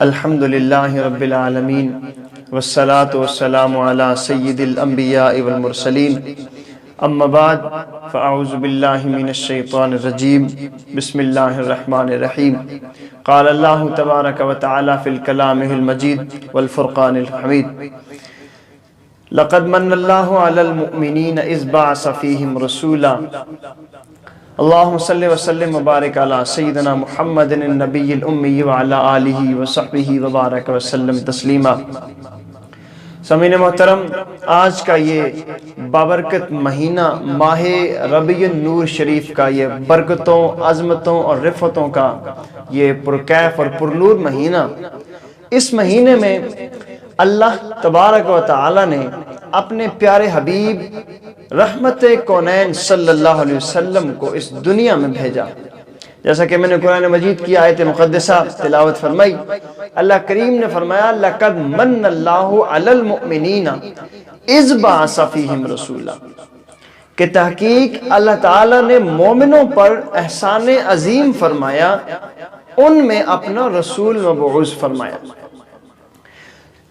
الحمد للہ رب العالمین والصلاة والسلام علی سید الانبیاء والمرسلین اما بعد فاعوذ باللہ من الشیطان الرجیم بسم اللہ الرحمن الرحیم قال اللہ تبارک و تعالی فی الکلامہ المجید والفرقان الحمید لقد من اللہ علی المؤمنین اذ بعث فیہم رسولا اللہم صلی وسلم وبارک علی سیدنا محمد النبی الامی وعلی آلہ وصحبہ وبارک وسلم تسلیما۔ سامعین محترم، آج کا یہ بابرکت مہینہ ماہ ربیع النور شریف کا یہ برکتوں، عظمتوں اور رفتوں کا یہ پرکیف اور پرنور مہینہ، اس مہینے میں اللہ تبارک و تعالی نے اپنے پیارے حبیب رحمت کونین صلی اللہ علیہ وسلم کو اس دنیا میں بھیجا۔ جیسا کہ میں نے قرآن مجید کی آیت مقدسہ تلاوت فرمائی، اللہ کریم نے فرمایا لَقَدْ مَنَّ اللَّهُ عَلَى الْمُؤْمِنِينَ اِذْ بَعَثَ فِيهِمْ رَسُولًا، کہ تحقیق اللہ تعالیٰ نے مومنوں پر احسان عظیم فرمایا، ان میں اپنا رسول مبعوث فرمایا۔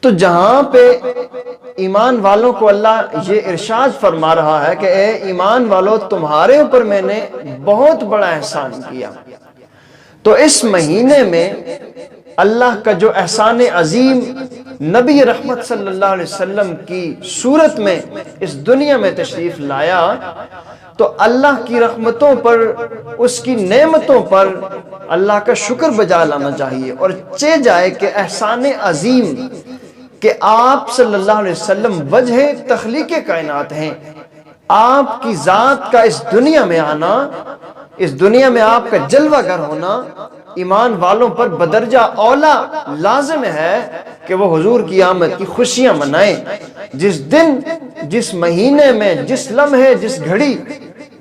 تو جہاں پہ ایمان والوں کو اللہ یہ ارشاد فرما رہا ہے کہ اے ایمان والو، تمہارے اوپر میں نے بہت بڑا احسان کیا، تو اس مہینے میں اللہ کا جو احسان عظیم نبی رحمت صلی اللہ علیہ وسلم کی صورت میں اس دنیا میں تشریف لایا، تو اللہ کی رحمتوں پر، اس کی نعمتوں پر اللہ کا شکر بجا لانا چاہیے، اور چہ جائے کہ احسان عظیم کہ آپ صلی اللہ علیہ وسلم وجہ تخلیق کائنات ہیں، آپ کی ذات کا اس دنیا میں آنا، اس دنیا میں آپ کا جلوہ گر ہونا ایمان والوں پر بدرجہ اولا لازم ہے کہ وہ حضور کی آمد کی خوشیاں منائیں۔ جس دن، جس مہینے میں، جس لمحے، جس گھڑی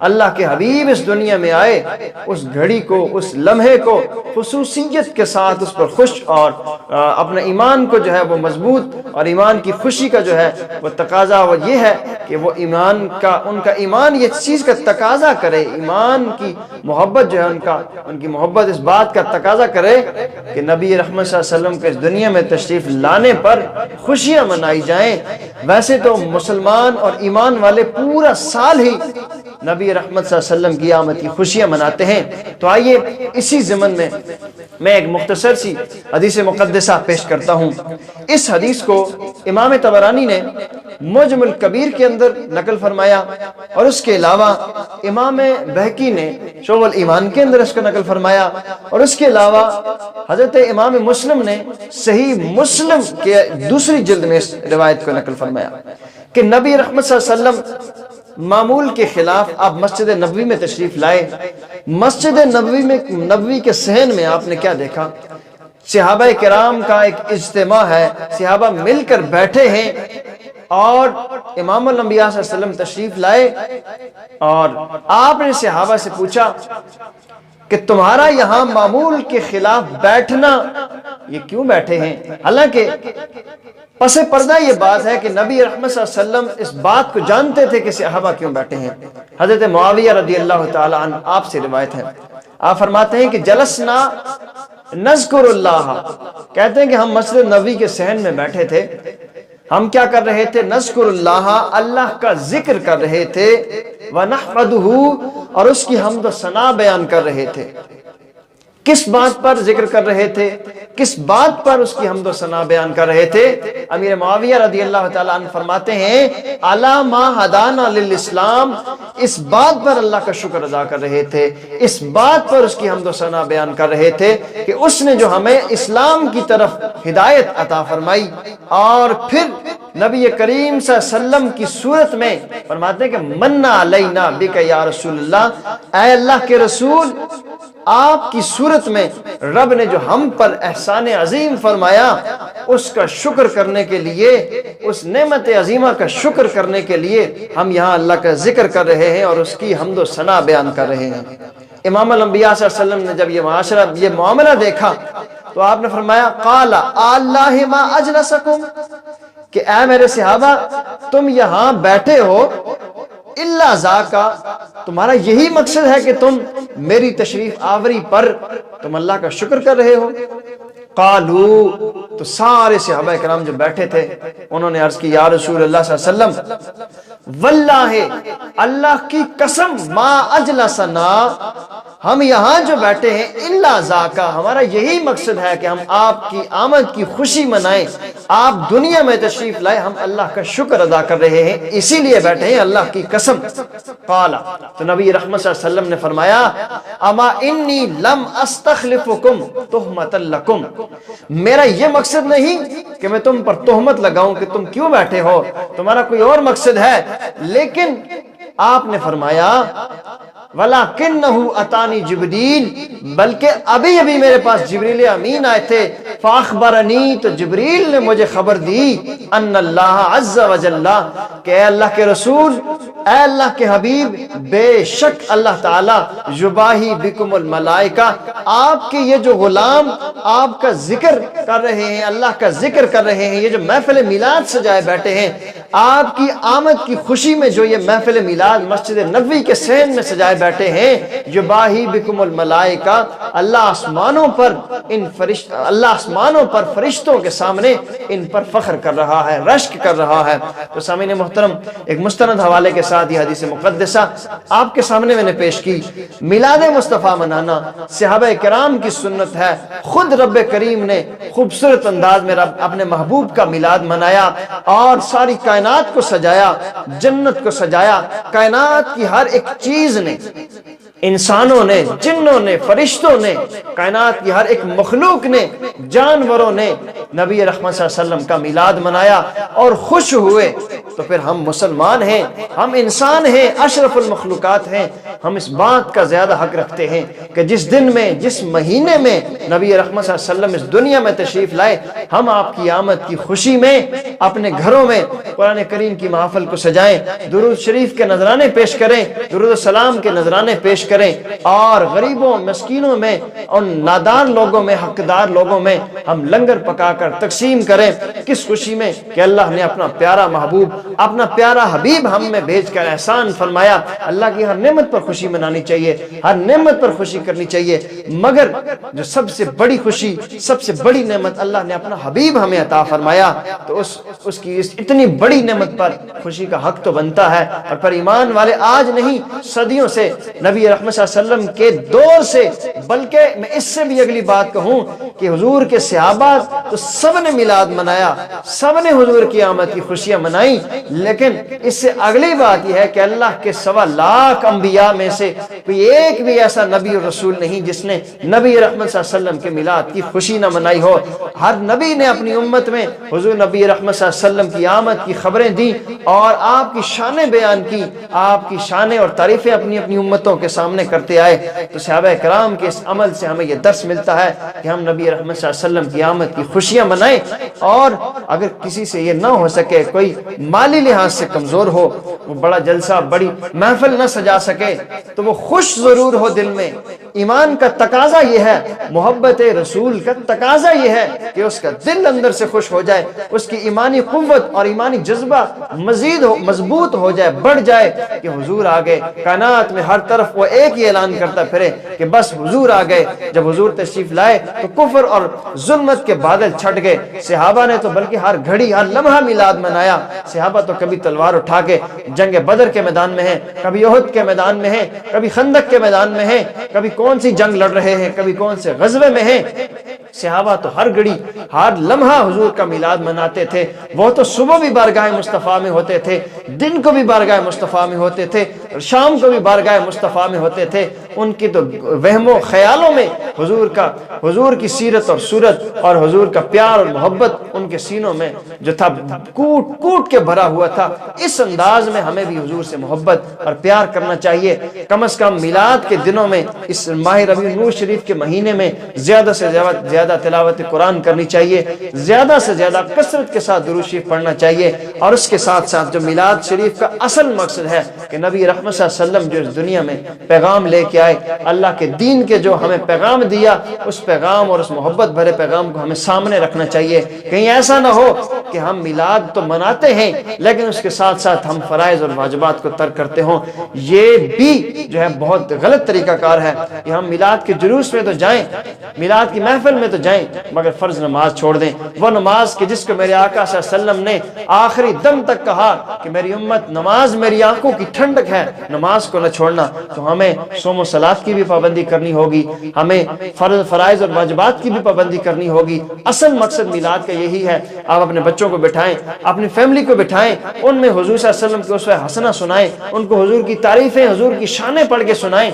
اللہ کے حبیب اس دنیا میں آئے، اس گھڑی کو، اس لمحے کو خصوصیت کے ساتھ اس پر خوش اور اپنا ایمان کو جو ہے وہ مضبوط، اور ایمان کی خوشی کا جو ہے وہ تقاضا وہ یہ ہے کہ وہ ایمان کا، ان کا ایمان یہ چیز کا تقاضا کرے، ایمان کی محبت جو ہے ان کی محبت اس بات کا تقاضا کرے کہ نبی رحمت صلی اللہ علیہ وسلم کے اس دنیا میں تشریف لانے پر خوشیاں منائی جائیں۔ ویسے تو مسلمان اور ایمان والے پورا سال ہی نبی رحمت صلی اللہ علیہ وسلم کی آمد کی خوشیاں مناتے ہیں۔ تو آئیے اسی ضمن میں ایک مختصر سی حدیث مقدسہ پیش کرتا ہوں۔ اس حدیث کو امام طبرانی نے معجم الکبیر کے اندر نقل فرمایا، اور اس کے علاوہ امام بہقی نے شعب الایمان کے اندر اس کو نقل فرمایا، اور اس کے علاوہ حضرت امام مسلم نے صحیح مسلم کے دوسری جلد میں اس روایت کو نقل فرمایا کہ نبی رحمت صلی اللہ علیہ وسلم معمول کے خلاف آپ مسجد نبوی میں تشریف لائے۔ مسجد نبوی کے صحن میں آپ نے کیا دیکھا؟ صحابہ کرام کا ایک اجتماع ہے، صحابہ مل کر بیٹھے ہیں، اور امام الانبیاء صلی اللہ علیہ وسلم تشریف لائے، اور آپ نے صحابہ سے پوچھا کہ تمہارا یہاں معمول کے خلاف بیٹھنا، یہ کیوں بیٹھے ہیں؟ حالانکہ پس پردہ یہ بات ہے کہ نبی رحمت صلی اللہ علیہ وسلم اس بات کو جانتے تھے کہ صحابہ کیوں بیٹھے ہیں۔ حضرت معاویہ رضی اللہ تعالی عنہ آپ سے روایت ہے، آپ فرماتے ہیں کہ جلسنا نذکر اللہ، کہتے ہیں کہ ہم مسجد نبوی کے صحن میں بیٹھے تھے، ہم کیا کر رہے تھے؟ نذکر اللہ، اللہ کا ذکر کر رہے تھے، وَنَحْمَدُهُ، اور اس کی حمد و ثنا بیان کر رہے تھے۔ کس بات پر ذکر کر رہے تھے؟ کس بات پر اس کی حمد و ثنا بیان کر رہے تھے؟ امیر معاویہ رضی اللہ تعالیٰ عنہ فرماتے ہیں عَلَى مَا هَدَانَا لِلْإِسْلَامِ، اس بات پر اللہ کا شکر ادا کر رہے تھے، اس بات پر اس کی حمد و ثنا بیان کر رہے تھے کہ اس نے جو ہمیں اسلام کی طرف ہدایت عطا فرمائی۔ اور پھر نبی کریم صلی اللہ علیہ وسلم کی صورت میں فرماتے ہیں کہ مَنَّ عَلَيْنَا بِكَ یا رسول اللہ، اے اللہ کے رسول، آپ کی صورت میں رب نے جو ہم پر احسان عظیم فرمایا، اس کا شکر کرنے کے لیے، اس نعمت عظیمہ کا شکر کرنے کے لیے ہم یہاں اللہ کا ذکر کر رہے ہیں اور اس کی حمد و ثنا بیان کر رہے ہیں۔ امام الانبیاء صلی اللہ علیہ وسلم نے جب یہ معاملہ دیکھا تو آپ نے فرمایا قال اللہ ما اجلسکم، کہ اے میرے صحابہ، تم یہاں بیٹھے ہو الا ذاکا، تمہارا یہی مقصد ہے کہ تم میری تشریف آوری پر تم اللہ کا شکر کر رہے ہو؟ قالو، تو سارے صحابہ کرام جو بیٹھے تھے انہوں نے عرض کی یا رسول اللہ صلی اللہ علیہ وسلم واللہ، اللہ کی قسم، ما اجلسنا، ہم یہاں جو بیٹھے ہیں الا ذاکا، ہمارا یہی مقصد ہے کہ ہم آپ کی آمد کی خوشی منائیں، آپ دنیا میں تشریف لائے، ہم اللہ کا شکر ادا کر رہے ہیں، اسی لیے بیٹھے ہیں، اللہ کی قسم۔ قال، تو نبی رحمت صلی اللہ علیہ وسلم نے فرمایا اما انی لم استخلفکم تہمۃ لکم، میرا یہ مقصد نہیں کہ میں تم پر تہمت لگاؤں کہ تم کیوں بیٹھے ہو، تمہارا کوئی اور مقصد ہے، لیکن آپ نے فرمایا وَلَكِنَّهُ أَتَانِي جِبْرِيلٌ، بلکہ ابھی ابھی میرے پاس جبریل امین آئے تھے، فَأَخْبَرَنِي، تو جبریل نے مجھے خبر دی، ان اللہ عز وجل، کہ اے اللہ کے رسول، اے اللہ کے حبیب، بے شک اللہ تعالی یباہی بکم الملائکہ، آپ کے یہ جو غلام آپ کا ذکر کر رہے ہیں، اللہ کا ذکر کر رہے ہیں، یہ جو محفل میلاد سجائے بیٹھے ہیں، آپ کی آمد کی خوشی میں جو یہ محفل میلاد مسجد نبوی کے صحن میں سجائے بیٹھے ہیں، یباہی بکم الملائکہ، اللہ آسمانوں پر فرشتوں کے سامنے ان پر فخر کر رہا ہے، رشک کر رہا ہے۔ تو سامعین محترم، ایک مستند حوالے کے ساتھ یہ حدیث مقدسہ آپ کے سامنے میں نے پیش کی۔ میلاد مصطفیٰ منانا صحابہ کرام کی سنت ہے، خود رب کریم نے خوبصورت انداز میں اپنے محبوب کا میلاد منایا اور ساری کائنات کو سجایا، جنت کو سجایا، کائنات کی ہر ایک چیز نے، انسانوں نے، جنوں نے، فرشتوں نے، کائنات کی ہر ایک مخلوق نے، جانوروں نے نبی رحمت صلی اللہ علیہ وسلم کا میلاد منایا اور خوش ہوئے۔ تو پھر ہم مسلمان ہیں، ہم انسان ہیں، اشرف المخلوقات ہیں، ہم اس بات کا زیادہ حق رکھتے ہیں کہ جس دن میں، جس مہینے میں نبی رحمت صلی اللہ علیہ وسلم اس دنیا میں تشریف لائے، ہم آپ کی آمد کی خوشی میں اپنے گھروں میں قرآن کریم کی محفل کو سجائیں، درود شریف کے نذرانے پیش کریں، درود السلام کے نذرانے پیش کریں، اور غریبوں، مسکینوں میں، ان نادان لوگوں میں، حقدار لوگوں میں ہم لنگر پکا کر تقسیم کریں۔ کس خوشی میں کہ اللہ نے اپنا پیارا محبوب، اپنا پیارا حبیب ہم میں بھیج کر احسان فرمایا۔ اللہ کی ہر نعمت پر خوشی منانی چاہیے، ہر نعمت پر خوشی کرنی چاہیے، مگر جو سب سے بڑی خوشی، سب سے بڑی نعمت اللہ نے اپنا حبیب ہمیں عطا فرمایا، تو اس کی اس اتنی بڑی نعمت پر خوشی کا حق تو بنتا ہے۔ اور پر ایمان والے آج نہیں، صدیوں سے، نبی رحمت صلی اللہ علیہ وسلم کے دور سے، بلکہ میں اس سے بھی اگلی بات کہوں کہ حضور کے صحابہ تو سب نے میلاد منایا، سب نے حضور کی آمد کی خوشیاں منائیں، لیکن اس سے اگلی بات یہ ہے کہ اللہ کے 1.25 لاکھ انبیاء میں سے کوئی ایک بھی ایسا نبی اور رسول نہیں جس نے نبی رحمت صلی اللہ علیہ وسلم کے میلاد کی خوشی نہ منائی ہو۔ ہر نبی نے اپنی امت میں حضور نبی رحمت صلی اللہ علیہ وسلم کی آمد کی خبریں دی اور آپ کی شانیں بیان کی، آپ کی شانیں اور تعریفیں اپنی اپنی امتوں کے سامنے کرتے آئے۔ تو صحابہ کرام کے اس عمل سے ہمیں یہ درس ملتا ہے کہ ہم نبی رحمت صلی اللہ علیہ وسلم کی آمد کی خوشیاں منائیں، اور اگر کسی سے یہ نہ ہو سکے، کوئی مالی لحاظ سے کمزور ہو، وہ بڑا جلسہ، بڑی محفل نہ سجا سکے، تو وہ خوش ضرور ہو دل میں۔ ایمان کا تقاضا یہ ہے، محبت رسول کا تقاضا یہ ہے کہ اس کا دل اندر سے خوش ہو جائے، اس کی ایمانی قوت اور ایمانی جذبہ مزید مضبوط ہو جائے، بڑھ جائے کہ حضور آ گئے۔ کائنات میں ہر طرف وہ ایک ہی اعلان کرتا پھرے کہ بس حضور آ گئے۔ جب حضور تشریف لائے تو کفر اور ظلمت کے بادل چھٹ گئے۔ صحابہ نے تو بلکہ ہر گھڑی، ہر لمحہ میلاد منایا۔ صحابہ تو کبھی تلوار اٹھا کے جنگ بدر کے میدان میں ہیں، کبھی احد کے میدان میں ہیں، کبھی خندق کے میدان میں ہیں، کبھی کون سی جنگ لڑ رہے ہیں، کبھی کون سے غزوے میں ہیں۔ صحابہ تو ہر گھڑی، ہر لمحہ حضور کا میلاد مناتے تھے۔ وہ تو صبح بھی بارگاہ مصطفیٰ میں ہوتے تھے، دن کو بھی بارگاہ مصطفیٰ میں ہوتے تھے، شام کو بھی بارگاہ مصطفیٰ میں ہوتے تھے۔ ان کی تو وہم و خیالوں میں حضور کی سیرت اور صورت اور حضور کا پیار اور محبت ان کے سینوں میں جو تھا کوٹ کوٹ کے بھرا ہوا تھا۔ اس انداز میں ہمیں بھی حضور سے محبت اور پیار کرنا چاہیے۔ کم از کم میلاد کے دنوں میں، اس ماہ ربیع النور شریف کے مہینے میں زیادہ سے زیادہ تلاوت قرآن کرنی چاہیے، زیادہ سے زیادہ کثرت کے ساتھ درود شریف پڑھنا چاہیے، اور اس کے ساتھ ساتھ جو میلاد شریف کا اصل مقصد ہے کہ نبی رحمت رحمت صلی اللہ علیہ وسلم جو اس دنیا میں پیغام لے کے آئے، اللہ کے دین کے جو ہمیں پیغام دیا، اس پیغام اور اس محبت بھرے پیغام کو ہمیں سامنے رکھنا چاہیے۔ کہیں ایسا نہ ہو کہ ہم میلاد تو مناتے ہیں لیکن اس کے ساتھ ساتھ ہم فرائض اور واجبات کو ترک کرتے ہوں۔ یہ بھی جو ہے بہت غلط طریقہ کار ہے کہ ہم میلاد کے جلوس میں تو جائیں، میلاد کی محفل میں تو جائیں، مگر فرض نماز چھوڑ دیں، وہ نماز کہ جس کو میرے آقا صلی اللہ علیہ وسلم نے آخری دم تک کہا کہ میری امت نماز میری آنکھوں کی ٹھنڈک ہے، نماز کو نہ چھوڑنا۔ تو ہمیں صوم و صلات کی بھی پابندی کرنی ہوگی، ہمیں فرائض اور واجبات کی بھی پابندی کرنی ہوگی۔ اصل مقصد میلاد کا یہی ہے، آپ اپنے بچوں کو بٹھائیں، اپنی فیملی کو بٹھائیں، ان میں حضور صلی اللہ علیہ وسلم کی اسوہ حسنہ سنائیں، ان کو حضور کی تعریفیں، حضور کی شانیں پڑھ کے سنائیں،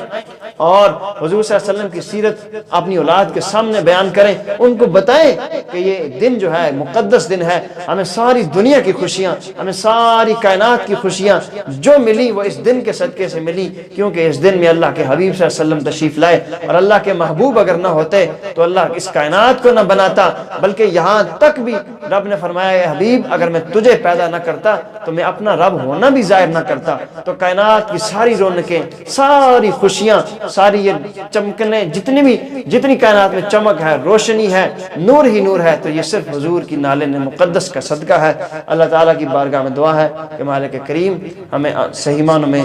اور حضور صلی اللہ علیہ وسلم کی سیرت اپنی اولاد کے سامنے بیان کریں، ان کو بتائیں کہ یہ دن جو ہے مقدس دن ہے، ہمیں ساری دنیا کی خوشیاں، ہمیں ساری کائنات کی خوشیاں جو ملی وہ اس دن کے صدقے سے ملی، کیونکہ اس دن میں اللہ کے حبیب صلی اللہ علیہ وسلم تشریف لائے، اور اللہ کے محبوب اگر نہ ہوتے تو اللہ اس کائنات کو نہ بناتا، بلکہ یہاں تک بھی رب نے فرمایا اے حبیب اگر میں تجھے پیدا نہ کرتا تو میں اپنا رب ہونا بھی ظاہر نہ کرتا۔ تو کائنات کی ساری رونقیں، ساری خوشیاں، ساری یہ چمکنے، جتنی کائنات میں چمک ہے، روشنی ہے، نور ہی نور ہے، تو یہ صرف حضور کی نالے مقدس کا صدقہ ہے۔ اللہ تعالیٰ کی بارگاہ میں دعا ہے کہ مالک کریم ہمیں صحیح معنوں میں